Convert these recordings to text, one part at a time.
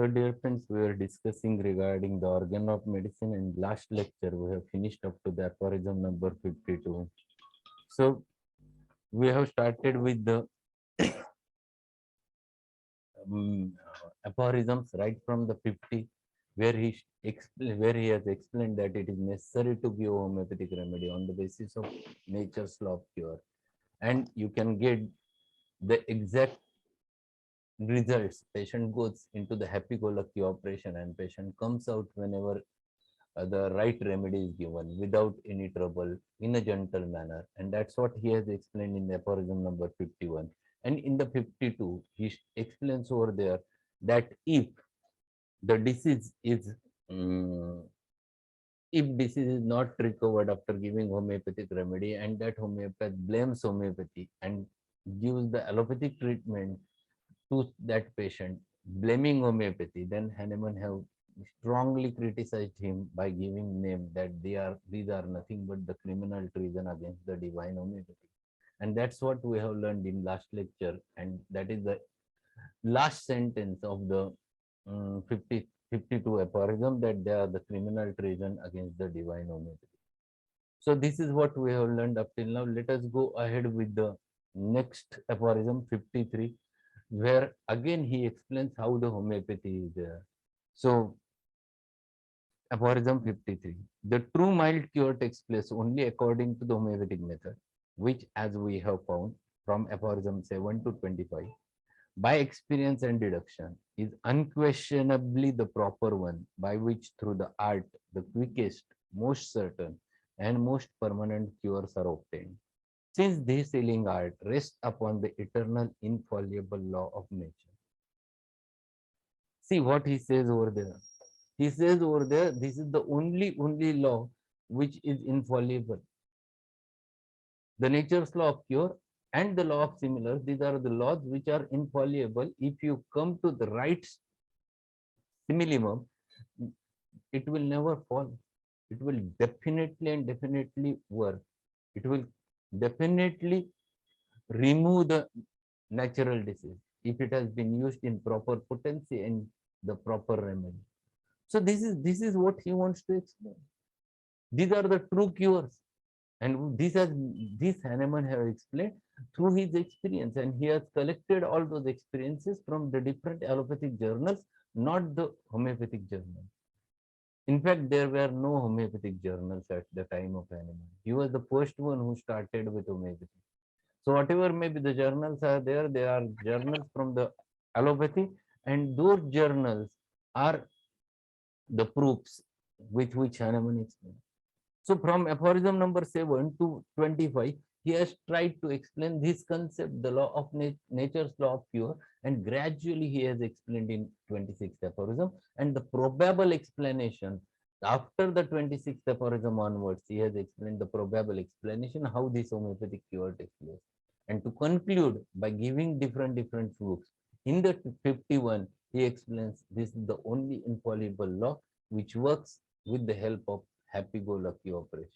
So, dear friends, we are discussing regarding the organ of medicine, and last lecture we have finished up to the aphorism number 52. So, we have started with the aphorisms right from the 50, where where he has explained that it is necessary to give homeopathic remedy on the basis of nature's law of cure, and you can get the exact results. Patient goes into the happy-go-lucky operation, and patient comes out whenever the right remedy is given without any trouble in a gentle manner. And that's what he has explained in the aphorism number 51. And in the 52, he explains over there that the disease is um, if disease is not recovered after giving homeopathic remedy, and that homeopath blames homeopathy and gives the allopathic treatment to that patient, blaming homeopathy, then Hahnemann have strongly criticized him by giving name that these are nothing but the criminal treason against the divine homeopathy. And that's what we have learned in last lecture, and that is the last sentence of the 52 aphorism, that they are the criminal treason against the divine homeopathy. So this is what we have learned up till now. Let us go ahead with the next aphorism 53, where again he explains how the homeopathy is there. So aphorism 53, the true mild cure takes place only according to the homeopathic method, which as we have found from aphorism 7 to 25, by experience and deduction, is unquestionably the proper one, by which through the art the quickest, most certain, and most permanent cures are obtained. Since this healing art rests upon the eternal infallible law of nature. See what he says over there. He says over there, this is the only law which is infallible. The nature's law of cure and the law of similars, these are the laws which are infallible. If you come to the right simillimum, it will never fall. It will definitely and definitely work. It will definitely remove the natural disease if it has been used in proper potency and the proper remedy. So this is what he wants to explain. These are the true cures, and this Hahnemann have explained through his experience, and he has collected all those experiences from the different allopathic journals, not the homeopathic journals. In fact, there were no homeopathic journals at the time of Hahnemann. He was the first one who started with homeopathy. So whatever maybe the journals are there, they are journals from the allopathy, and those journals are the proofs with which Hahnemann explained. So from aphorism number 7 to 25, he has tried to explain this concept, the law of nature's law of cure, and gradually he has explained in 26th aphorism, and the probable explanation after the 26th aphorism onwards, he has explained the probable explanation how this homeopathic cure takes place. And to conclude by giving different proofs, in the 51, he explains this is the only infallible law which works with the help of happy-go-lucky operation.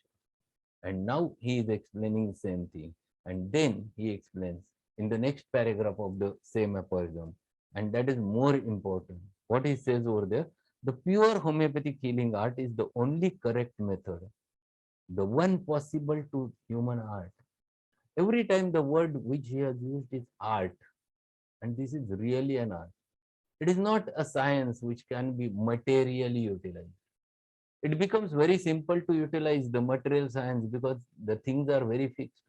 And now he is explaining the same thing. And then he explains in the next paragraph of the same aphorism, and that is more important. What he says over there, the pure homeopathic healing art is the only correct method, the one possible to human art. Every time the word which he has used is art, and this is really an art. It is not a science which can be materially utilized. It becomes very simple to utilize the material science because the things are very fixed.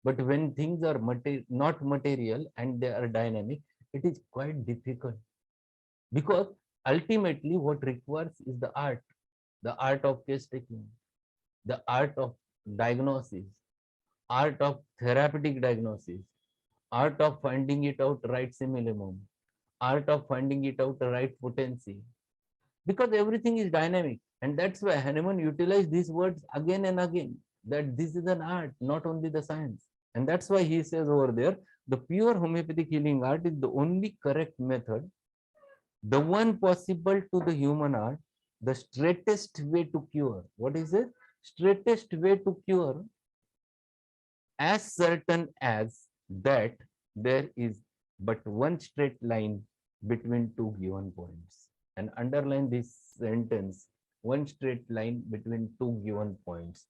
But when things are not material and they are dynamic, it is quite difficult, because ultimately what requires is the art of case taking, the art of diagnosis, art of therapeutic diagnosis, art of finding it out right simillimum, art of finding it out the right potency, because everything is dynamic. And that's why Hahnemann utilized these words again and again, that this is an art, not only the science. And that's why he says over there, the pure homeopathic healing art is the only correct method, the one possible to the human art, the straightest way to cure. What is it? Straightest way to cure, as certain as that there is but one straight line between two given points. And underline this sentence, one straight line between two given points.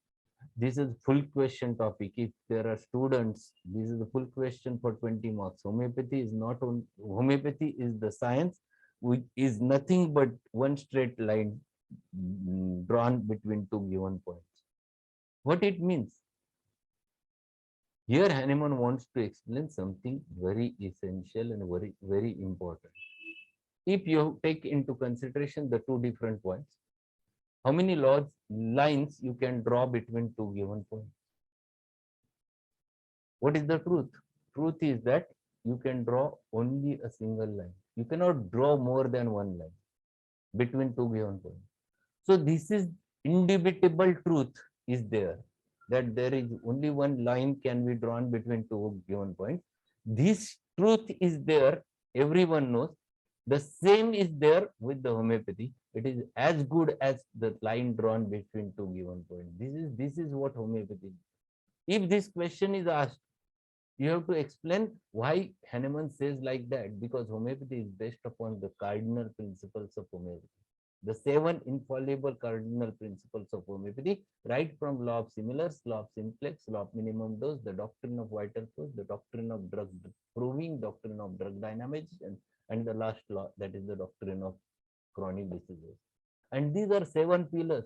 This is full question topic. If there are students, this is the full question for 20 marks. Homeopathy is not on, homeopathy is the science which is nothing but one straight line drawn between two given points. What it means? Here Hahnemann wants to explain something very essential and very important. If you take into consideration the two different points, how many lines you can draw between two given points? What is the truth? Truth is that you can draw only a single line. You cannot draw more than one line between two given points. So this is indubitable truth is there, that there is only one line can be drawn between two given points. This truth is there, everyone knows. The same is there with the homeopathy. It is as good as the line drawn between two given points. This is what homeopathy is. If this question is asked, you have to explain why Hahnemann says like that, because homeopathy is based upon the cardinal principles of homeopathy. The 7 infallible cardinal principles of homeopathy, right from law of similars, law of simplex, law of minimum dose, the doctrine of vital force, the doctrine of drug proving, doctrine of drug dynamics, and the last law, that is the doctrine of chronic diseases. And these are 7 pillars,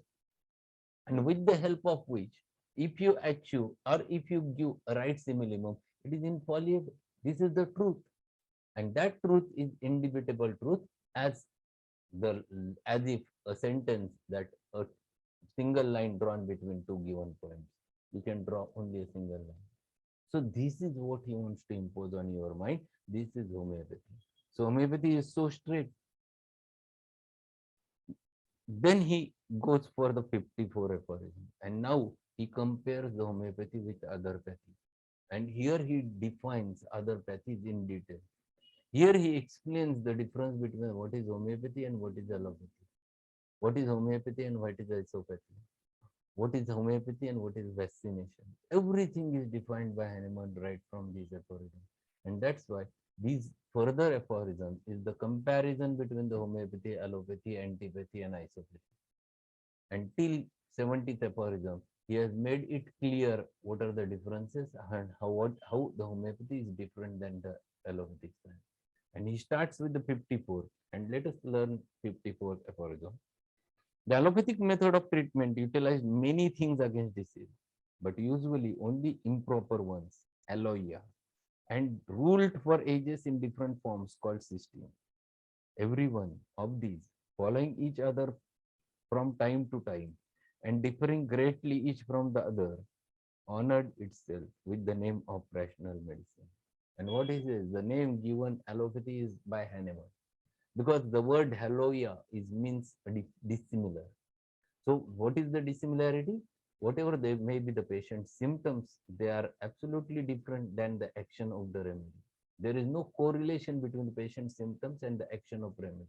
and with the help of which, if you achieve or if you give a right simillimum, it is infallible. This is the truth, and that truth is indubitable truth, as as if a sentence that a single line drawn between two given points. You can draw only a single line. So this is what he wants to impose on your mind. This is homeopathy. So homeopathy is so straight. Then he goes for the 54 aphorism, and now he compares the homeopathy with other pathies. And here he defines other pathies in detail. Here he explains the difference between what is homeopathy and what is allopathy. What is homeopathy and what is isopathy? What is homeopathy and what is vaccination? Everything is defined by Hahnemann right from these aphorisms. And that's why these further aphorisms is the comparison between the homeopathy, allopathy, antipathy, and isopathy. Until 70th aphorism, he has made it clear what are the differences and how the homeopathy is different than the allopathic science. And he starts with the 54, and let us learn 54th aphorism. The allopathic method of treatment utilized many things against disease, but usually only improper ones, aloia, and ruled for ages in different forms called system. Every one of these, following each other from time to time and differing greatly each from the other, honored itself with the name of rational medicine. And what is this? The name given allopathy is by Hahnemann, because the word haloia is means dissimilar. So what is the dissimilarity? Whatever they may be the patient's symptoms, they are absolutely different than the action of the remedy. There is no correlation between the patient's symptoms and the action of remedy.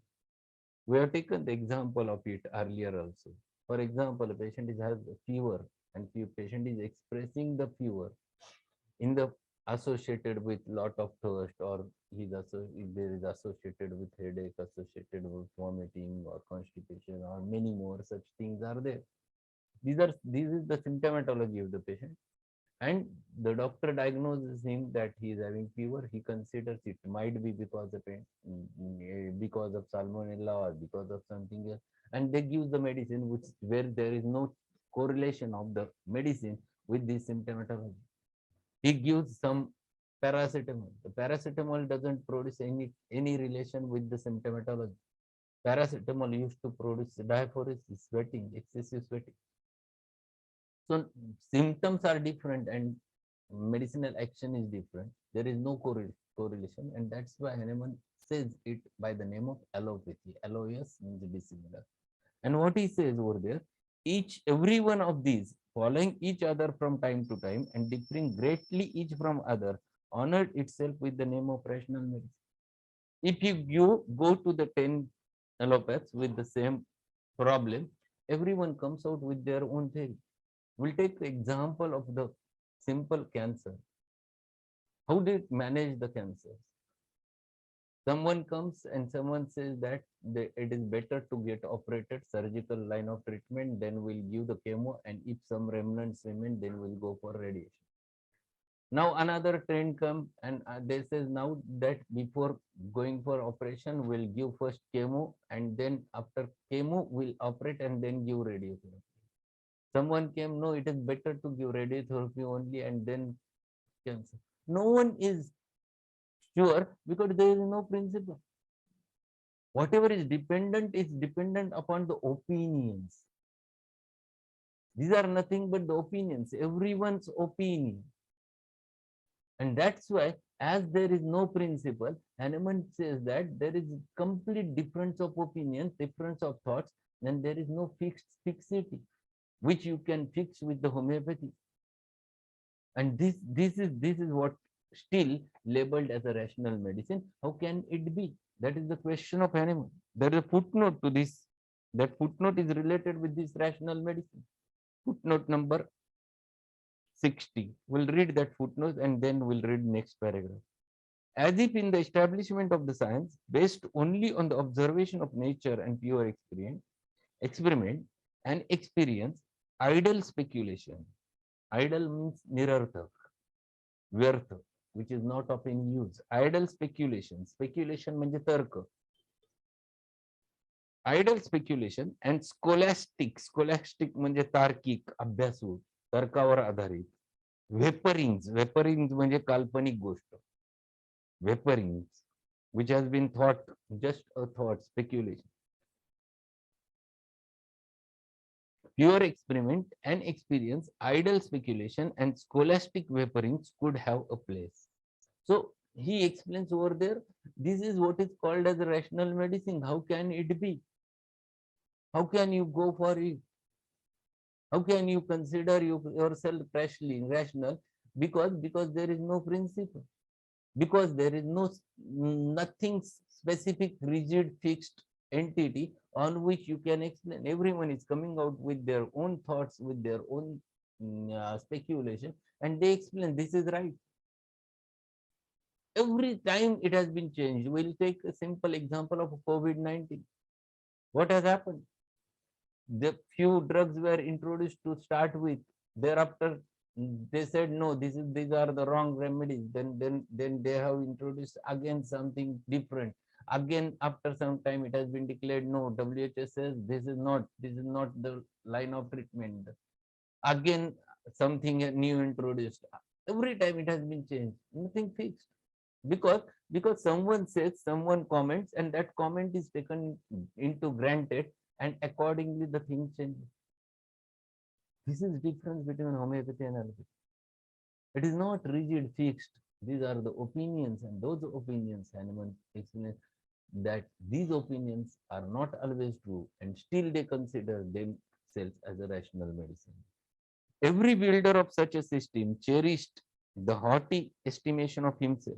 We have taken the example of it earlier also. For example, a patient has a fever, and patient is expressing the fever in the associated with lot of thirst, or there is associated with headache, associated with vomiting or constipation, or many more such things are there. This is the symptomatology of the patient, and the doctor diagnoses him that he is having fever. He considers it might be because of because of salmonella or because of something else, and they give the medicine which where there is no correlation of the medicine with this symptomatology. He gives some paracetamol. The paracetamol doesn't produce any relation with the symptomatology. Paracetamol used to produce diaphoresis, sweating, excessive sweating. So symptoms are different and medicinal action is different. There is no correlation, and that's why Hahnemann says it by the name of allopathy. Alloius means dissimilar. And what he says over there, every one of these, following each other from time to time and differing greatly each from other, honored itself with the name of rational medicine. If you go to the 10 allopaths with the same problem, everyone comes out with their own theory. We'll take the example of the simple cancer. How did it manage the cancer? Someone comes and someone says that it is better to get operated, surgical line of treatment, then we'll give the chemo, and if some remnants remain, then we'll go for radiation. Now another trend come and they says now that before going for operation, we'll give first chemo, and then after chemo, we'll operate and then give radiotherapy. Someone came, no, it is better to give radiotherapy only and then cancer. No one is sure because there is no principle. Whatever is dependent upon the opinions. These are nothing but the opinions, everyone's opinion. And that's why, as there is no principle, Hahnemann says that there is complete difference of opinions, difference of thoughts, and there is no fixity, which you can fix with the homeopathy. And this is what still labeled as a rational medicine. How can it be? That is the question of Hahnemann. There is a footnote to this. That footnote is related with this rational medicine. Footnote number 60. We'll read that footnote and then we'll read next paragraph. As if in the establishment of the science, based only on the observation of nature and pure experiment and experience, idle speculation. Idle means nirarthak, vyartha, which is not of any use. Idle speculation. Speculation means tarka. Idle speculation and scholastic म्हणजे तार्किक अभ्यासू तर्कावर आधारित vaporings म्हणजे काल्पनिक गोष्ट vaporings which has been thought just a thought speculation. Pure experiment and experience, idle speculation and scholastic vaporings could have a place. So he explains over there, this is what is called as rational medicine. How can it be? How can you go for it? How can you consider yourself rational? Because there is no principle. Because there is nothing specific, rigid, fixed entity on which you can explain. Everyone is coming out with their own thoughts, with their own speculation, and they explain this is right. Every time it has been changed. We'll take a simple example of COVID-19. What has happened? The few drugs were introduced to start with. Thereafter, they said no, these are the wrong remedies. Then they have introduced again something different. Again, after some time, it has been declared no. WHO says this is not the line of treatment. Again, something new introduced. Every time it has been changed. Nothing fixed. Because someone says, someone comments, and that comment is taken into granted, and accordingly the thing changes. This is difference between homeopathy and allopathy. It is not rigid, fixed. These are the opinions, and those opinions, Hahnemann explains that these opinions are not always true, and still they consider themselves as a rational medicine. Every builder of such a system cherished the haughty estimation of himself,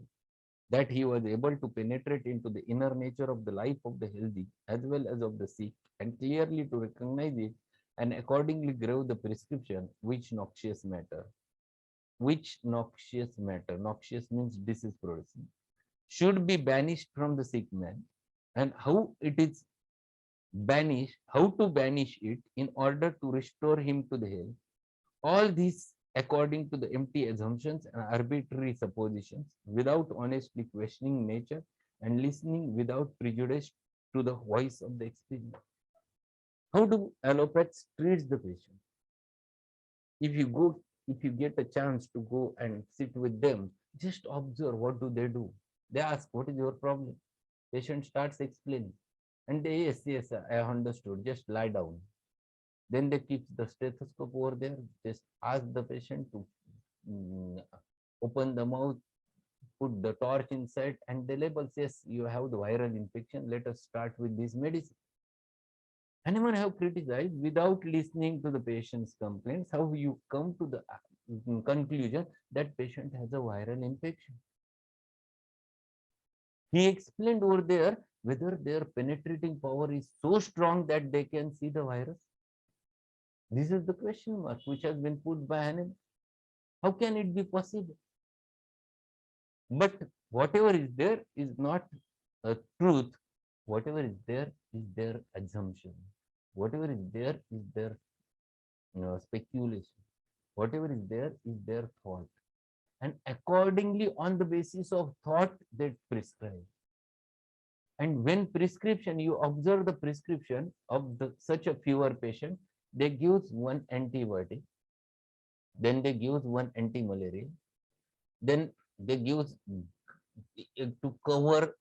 that he was able to penetrate into the inner nature of the life of the healthy as well as of the sick, and clearly to recognize it and accordingly grave the prescription which noxious matter, noxious means disease producing, should be banished from the sick man, and how it is banished, how to banish it in order to restore him to the health. All these according to the empty assumptions and arbitrary suppositions, without honestly questioning nature and listening without prejudice to the voice of the experience. How do allopathics treat the patient? If you get a chance to go and sit with them, just observe what do they do. They ask, what is your problem? Patient starts explaining. And they, yes, I understood. Just lie down. Then they keep the stethoscope over there, just ask the patient to open the mouth, put the torch inside, and the label says, you have the viral infection, let us start with this medicine. Hahnemann have criticized, without listening to the patient's complaints, how you come to the conclusion that patient has a viral infection. He explained over there whether their penetrating power is so strong that they can see the virus. This is the question mark which has been put by Hahnemann. How can it be possible? But whatever is there is not a truth, whatever is their assumption. Whatever is their speculation. Whatever is their thought. And accordingly, on the basis of thought, they prescribe. And when prescription, you observe the prescription of such a fever patient, they give one antibiotic, then they give one anti-malaria, then they give to cover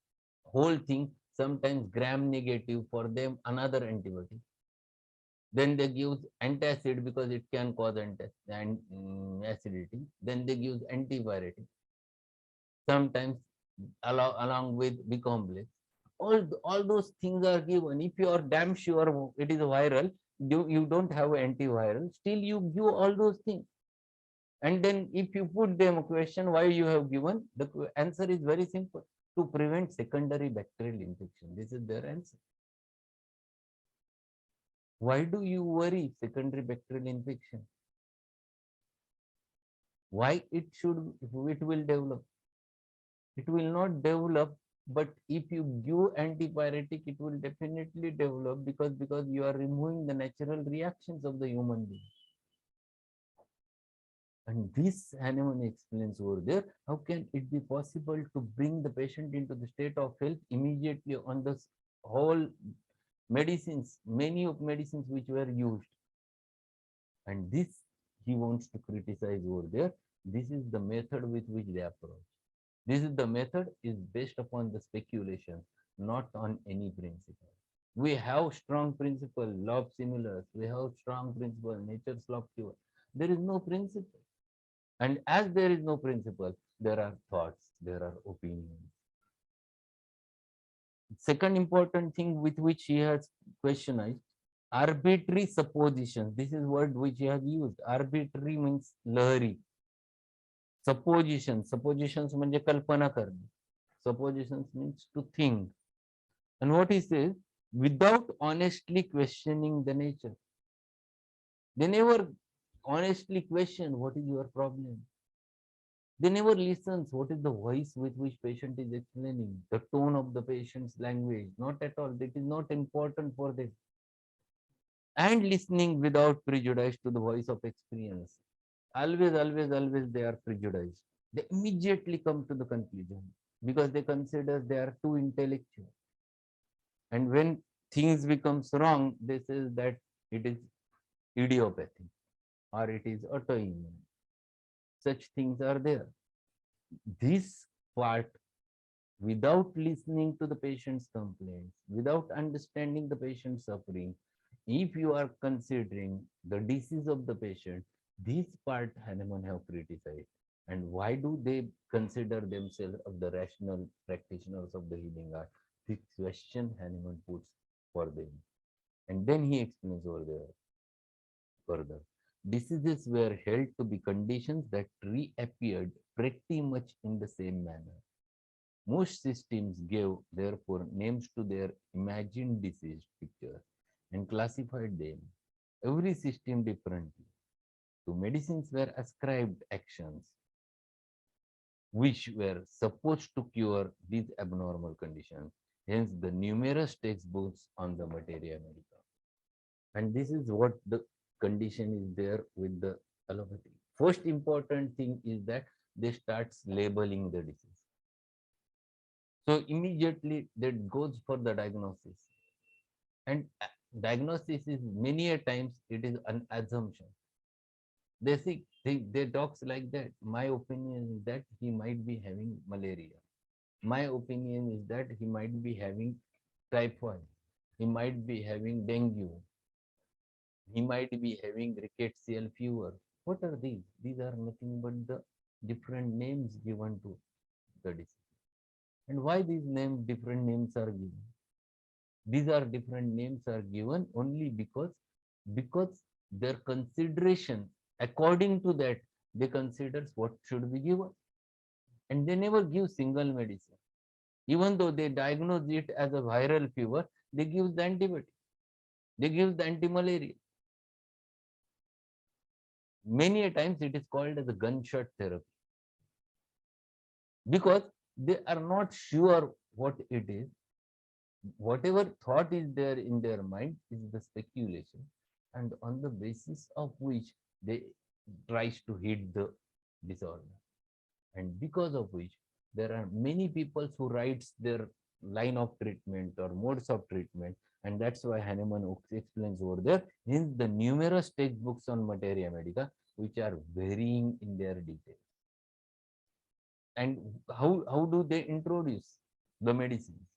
whole thing, sometimes gram negative for them, another antibiotic. Then they give antacid because it can cause acidity. Then they give antibiotic, sometimes along with B complex. All those things are given. If you are damn sure it is viral, you don't have antiviral, still you give all those things. And then if you put them a question why you have given, the answer is very simple: to prevent secondary bacterial infection. This is their answer. Why do you worry secondary bacterial infection? Why it will develop? It will not develop, but if you give antibiotic, it will definitely develop because you are removing the natural reactions of the human being. And this Hahnemann explains over there. How can it be possible to bring the patient into the state of health immediately on the whole medicines, many of medicines which were used? And this he wants to criticize over there. This is the method with which they approach. This is the method is based upon the speculation, not on any principle. We have strong principle, law of similars. We have strong principle, nature's law of cure. There is no principle. And as there is no principle, there are thoughts, there are opinions. Second important thing with which he has questioned, arbitrary suppositions. This is word which he has used. Arbitrary means lahari. Suppositions म्हणजे कल्पना करणे. Suppositions means to think. And what he says, without honestly questioning the nature. They never honestly question what is your problem. They never listens what is the voice with which patient is explaining, the tone of the patient's language. Not at all. That is not important for them. And listening without prejudice to the voice of experience. Always they are prejudiced. They immediately come to the conclusion because they consider they are too intellectual. And when things becomes wrong, they say that it is idiopathy or it is autoimmune. Such things are there. This part, without listening to the patient's complaints, without understanding the patient's suffering, if you are considering the disease of the patient, this part Hahnemann have criticized. And why do they consider themselves of the rational practitioners of the healing art? This question Hahnemann puts for them. And then he explains over there further. Diseases were held to be conditions that reappeared pretty much in the same manner. Most systems gave, therefore, names to their imagined disease pictures and classified them, every system differently. To medicines were ascribed actions which were supposed to cure these abnormal conditions. Hence, the numerous textbooks on the materia medica. And this is what the condition is there with the allopathy. First important thing is that they start labeling the disease. So immediately that goes for the diagnosis. And diagnosis is many a times it is an assumption. They talks like that. My opinion is that he might be having malaria. My opinion is that he might be having typhoid. He might be having dengue. He might be having rickettsial fever. What are these? These are nothing but the different names given to the disease. And why these different names are given? These are different names are given only because their consideration, according to that, they considers what should be given. And they never give single medicine. Even though they diagnose it as a viral fever, they give the antibiotic. They give the anti-malaria. Many a times it is called as a gunshot therapy. Because they are not sure what it is, whatever thought is there in their mind is the speculation, and on the basis of which they tries to hit the disorder, and because of which there are many people who writes their line of treatment or modes of treatment, and that's why Hahnemann explains over there. Hence, the numerous textbooks on materia medica, which are varying in their details. And how do they introduce the medicines?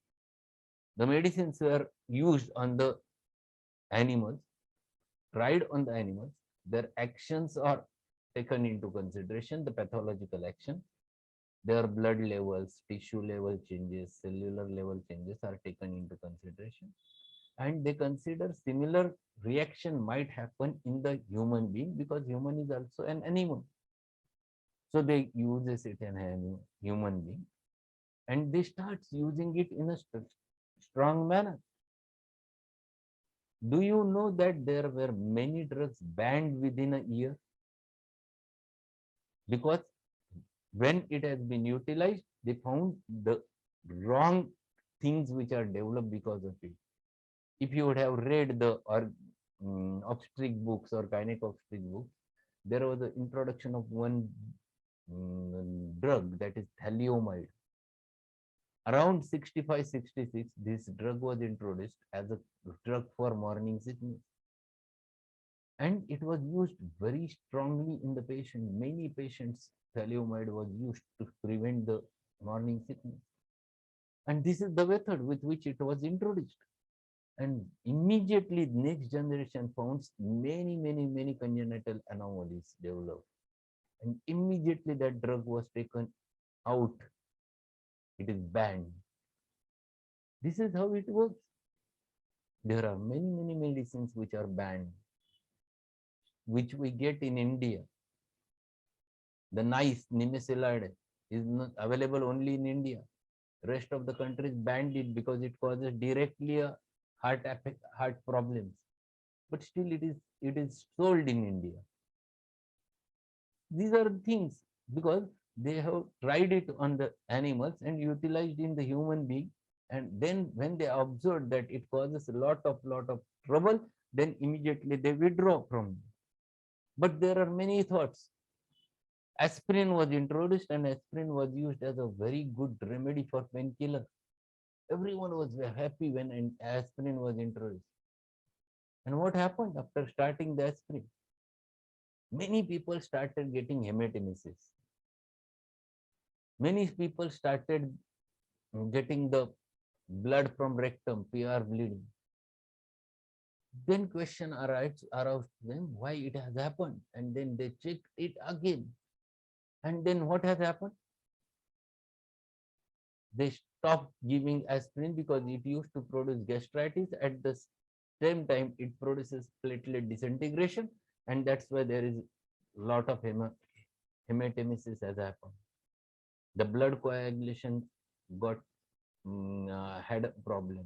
The medicines were used on the animals, tried on the animals. Their actions are taken into consideration, the pathological action. Their blood levels, tissue level changes, cellular level changes are taken into consideration. And they consider similar reaction might happen in the human being, because human is also an animal. So they use it in a human being, and they start using it in a strong manner. Do you know that there were many drugs banned within a year? Because when it has been utilized, they found the wrong things which are developed because of it. If you would have read the obstetric books or gynec obstetric books, there was the introduction of one drug, that is thalidomide. Around 65-66, this drug was introduced as a drug for morning sickness. And it was used very strongly in the patient. Many patients, thalidomide was used to prevent the morning sickness. And this is the method with which it was introduced. And immediately next generation found many congenital anomalies developed. And immediately that drug was taken out. It is banned. This is how it works. There are many medicines which are banned, which we get in India. The nice nimesulide is not available only in India. Rest of the countries banned it because it causes directly a heart problems. But still it is sold in India. These are things because they have tried it on the animals and utilized in the human being, and then when they observed that it causes a lot of trouble, then immediately they withdraw from it. But there are many thoughts. Aspirin was introduced, and aspirin was used as a very good remedy for painkiller. Everyone was happy when aspirin was introduced. And what happened after starting the aspirin? Many people started getting hematemesis. Many people started getting the blood from rectum, PR bleeding. Then question aroused them why it has happened, and then they checked it again. And then what has happened? They stopped giving aspirin because it used to produce gastritis. At the same time, it produces platelet disintegration, and that's why there is a lot of hematemesis has happened. The blood coagulation got had a problem.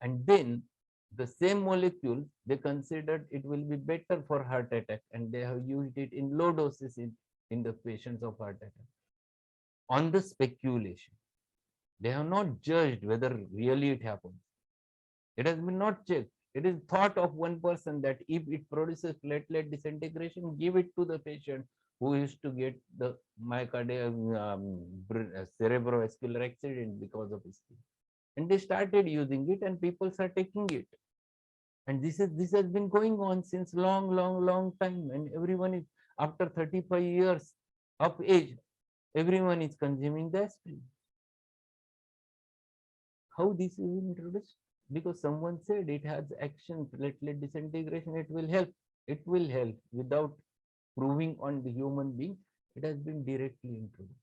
And then the same molecule, they considered it will be better for heart attack, and they have used it in low doses in the patients of heart attack. On the speculation, they have not judged whether really it happens. It has been not checked. It is thought of one person that if it produces platelet disintegration, give it to the patient who used to get the myocardial cerebrovascular accident because of his skin. And they started using it, and people are taking it. And this has been going on since long time. And everyone is, after 35 years of age, everyone is consuming the aspirin. How this is introduced? Because someone said it has action, platelet disintegration, it will help. It will help without proving on the human being. It has been directly introduced.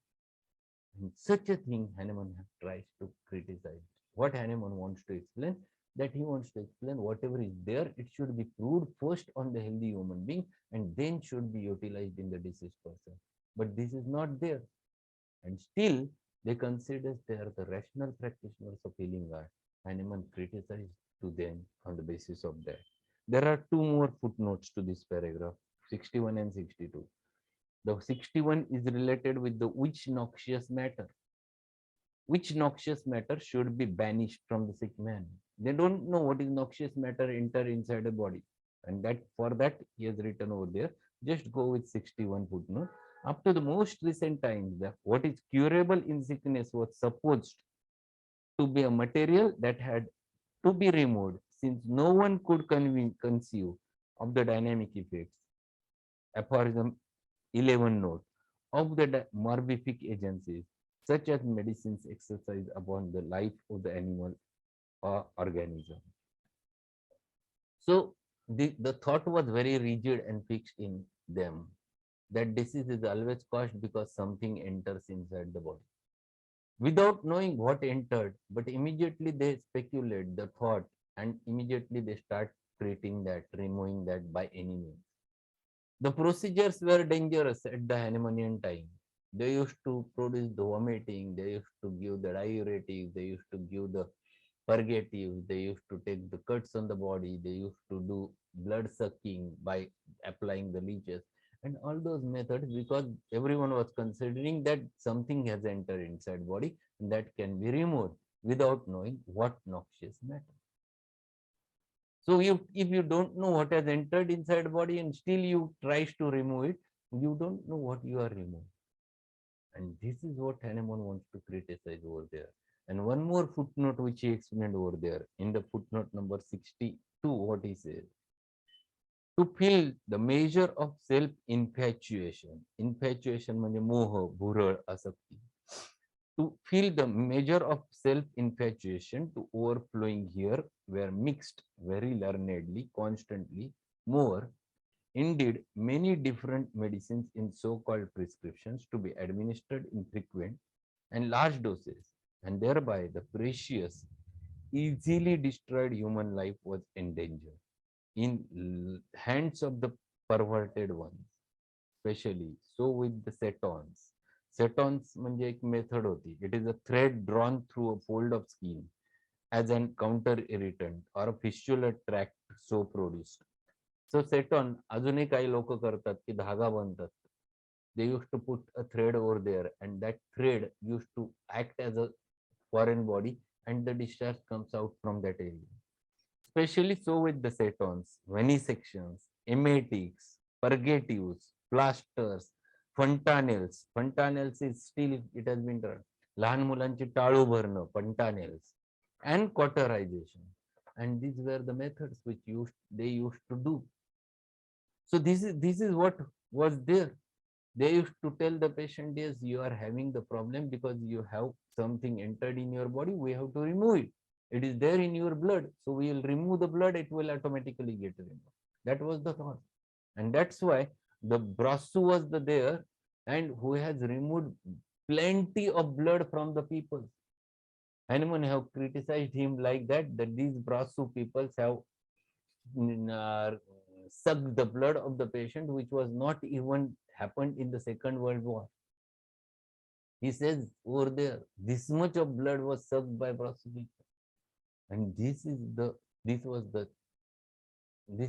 And such a thing Hahnemann tries to criticize. What Hahnemann wants to explain, that he wants to explain whatever is there, it should be proved first on the healthy human being, and then should be utilized in the diseased person. But this is not there. And still, they consider they are the rational practitioners of healing art. Hahnemann criticized to them on the basis of that. There are two more footnotes to this paragraph, 61 and 62. The 61 is related with the which noxious matter. which noxious matter should be banished from the sick man. They don't know what is noxious matter enter inside the body. And that for that he has written over there. Just go with 61 footnote. Up to the most recent times, what is curable in sickness was supposed to be a material that had to be removed, since no one could conceive of the dynamic effects. Aphorism 11 note of the morbific agencies, such as medicines exercise upon the life of the animal or organism. So the thought was very rigid and fixed in them that disease is always caused because something enters inside the body. Without knowing what entered, but immediately they speculate the thought and immediately they start treating that, removing that by any means. The procedures were dangerous at the Hahnemannian time. They used to produce the vomiting, they used to give the diuretics, they used to give the purgatives, they used to take the cuts on the body, they used to do blood sucking by applying the leeches, and all those methods because everyone was considering that something has entered inside body that can be removed without knowing what noxious matter. So if you don't know what has entered inside body and still you tries to remove it, you don't know what you are removing. And this is what Hahnemann wants to criticize over there. And one more footnote which he explained over there in the footnote number 62, what he says. To feel the measure of self-infatuation. Infatuation म्हणजे मोह, भुरळ, आसक्ती. To feel the measure of self-infatuation to overflowing here were mixed very learnedly, constantly, more. Indeed, many different medicines in so-called prescriptions to be administered in frequent and large doses, and thereby the precious, easily destroyed human life was endangered in hands of the perverted ones, especially so with the cetons. Cetons म्हणजे एक method होती. It is a thread drawn through a fold of skin as an counter irritant or a fistular tract so produced. So ceton अजूनही काही लोक करतात की धागा बांधतात. They used to put a thread over there and that thread used to act as a foreign body and the discharge comes out from that area. Especially so with the cetons, venesections, emetics, purgatives, plasters, fontanelles. Fontanelles is still, it has been done. लहान मुलांची टाळू भरणं, fontanelles, and cauterization. And these were the methods which they used to do. So this is what was there. They used to tell the patient, yes, you are having the problem because you have something entered in your body, we have to remove it. It is there in your blood, so we will remove the blood, it will automatically get removed. That was the thought. And that's why the Brasu was there and who has removed plenty of blood from the people. Hahnemann have criticized him like that these Brasu peoples have sucked the blood of the patient, which was not even happened in the Second World War. He says over there, this much of blood was sucked by Brasu people. And this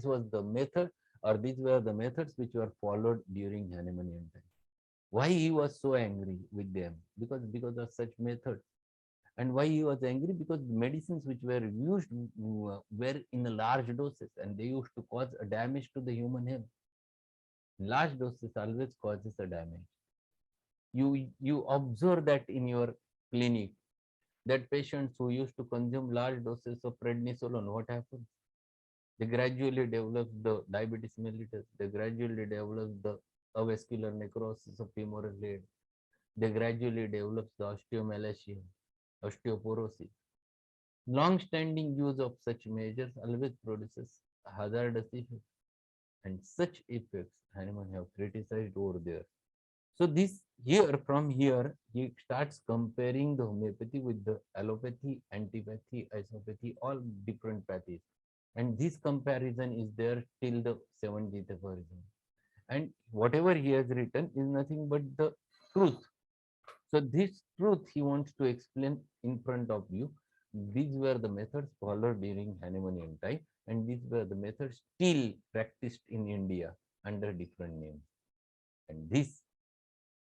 was the method, or these were the methods which were followed during Hahnemannian time. Why he was so angry with them? Because of such methods. And why he was angry? Because the medicines which were used were in large doses and they used to cause a damage to the human health. Large doses always causes a damage. You observe that in your clinic, that patients who used to consume large doses of prednisolone, what happens? They gradually develop the diabetes mellitus. They gradually develop the avascular necrosis of femoral head. They gradually develop the osteomalacia, osteoporosis. Long-standing use of such measures always produces hazardous effects, and such effects Hahnemann have criticized over there. So from here, he starts comparing the homeopathy with the allopathy, antipathy, isopathy, all different pathies. And this comparison is there till the 70th aphorism. And whatever he has written is nothing but the truth. So this truth he wants to explain in front of you. These were the methods followed during Hahnemannian time, and these were the methods still practiced in India under different names. And this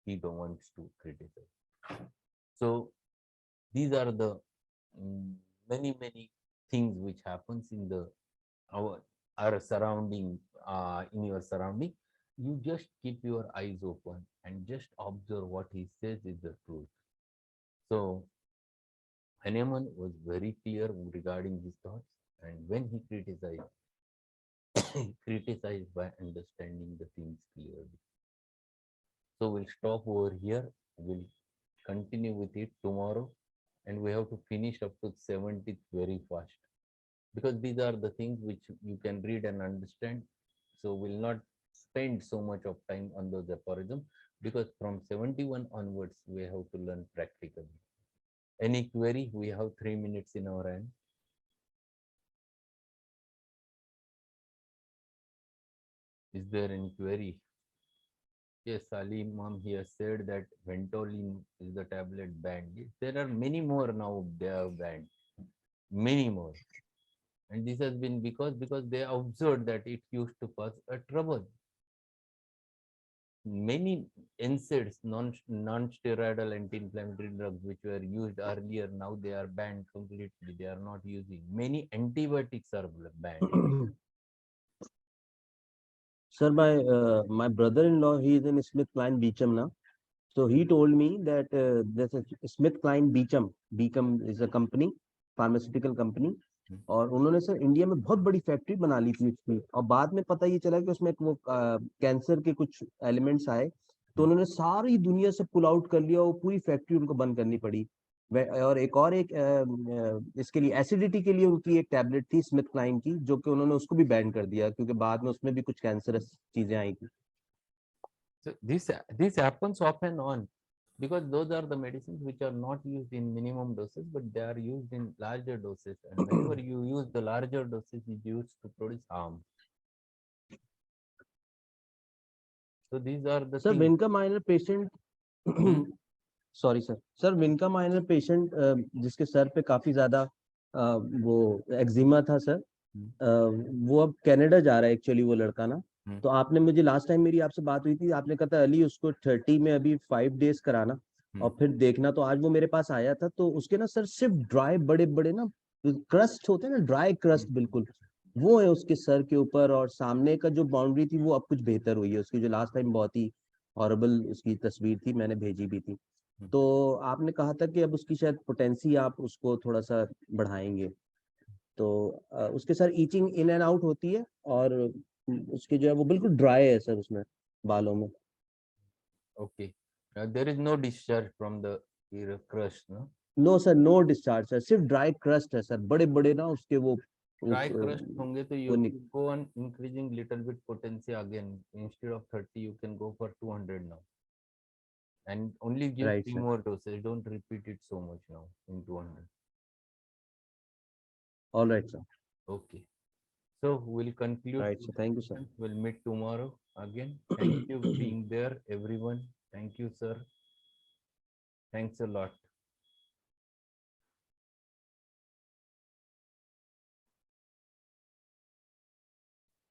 he wants to criticize. So These are the many things which happens in the our surrounding, in your surrounding. You just keep your eyes open and just observe what he says is the truth. So Hahnemann was very clear regarding his thoughts, and when he criticized, he criticized by understanding the things clearly. So we'll stop over here. We'll continue with it tomorrow, and we have to finish up to 70th very fast, because these are the things which you can read and understand. So we'll not spend so much of time on those aphorisms, because from 71 onwards we have to learn practically. Any query? We have 3 minutes in our hand. Is there any query? Yes, Ali Imam here said that Ventolin is the tablet banned. Yes, there are many more now they have banned, many more. And this has been because they observed that it used to cause a trouble. Many NSAIDs, non-steroidal anti-inflammatory drugs, which were used earlier, now they are banned completely. They are not using. Many antibiotics are banned. Sir, my brother-in-law, he is in Smith Klein Beecham now. So he told me that there's a Smith Klein Beecham. Beecham is a company, pharmaceutical company. और उन्होंने sir India में बहुत बड़ी factory बना ली थी उसकी, और बाद में पता ये चला कि उसमें वो कैंसर के कुछ एलिमेंट्स आए, तो उन्होंने सारी दुनिया से पुल आउट कर लिया, वो पूरी फैक्ट्री उनको बंद करनी पड़ी। और एक इसके लिए एसिडिटी के लिए उनकी एक टैबलेट थी स्मिथ क्लाइन की, जो कि उन्होंने उसको भी बैन कर दिया क्योंकि बाद में उसमें भी कुछ कैंसरस चीजें आई थी। So this happens off and on, because those are the medicines which are not used in minimum doses, but they are used in larger doses. And whenever you use the larger doses, it used to produce harm. So these are the sir things. विनका minor patient, sorry sir विनका minor patient जिसके sir पे काफी ज्यादा वो eczema था sir, वो अब Canada जा रहा है एक्चुअली वो लड़का ना। तो आपने मुझे लास्ट टाइम मेरी आपसे बात हुई थी, आपने कहा था अली उसको 30 में अभी 5 डेज कराना और फिर देखना। तो आज वो मेरे पास आया था, तो उसके ना सर सिर्फ ड्राई बड़े बड़े ना क्रस्ट होते हैं ना, ड्राई क्रस्ट बिल्कुल वो है उसके सर के ऊपर, और सामने का जो बाउंड्री थी वो अब कुछ बेहतर हुई है उसकी, जो लास्ट टाइम बहुत ही हॉरिबल उसकी तस्वीर थी, मैंने भेजी भी थी। तो आपने कहा था कि अब उसकी शायद पोटेंसी आप उसको थोड़ा सा बढ़ाएंगे। तो उसके sir itching in and out होती है, और उसके जो है वो बिल्कुल ड्राई है सर उसमें बालों में। Okay. There is no discharge from the ear crust, no? No sir, no discharge sir, सिर्फ ड्राई क्रस्ट है सर, बड़े बड़े ना उसके वो Dry crust होंगे तो you go on increasing little bit potency again. Instead of 30, you can go for 200 now. And only give right 3 sir, more doses. Don't repeat it so much now in 200. All right sir, Okay. So we'll conclude. Right sir, thank you sir. We'll meet tomorrow again. Thank you being there, everyone. Thank you, sir. Thanks a lot.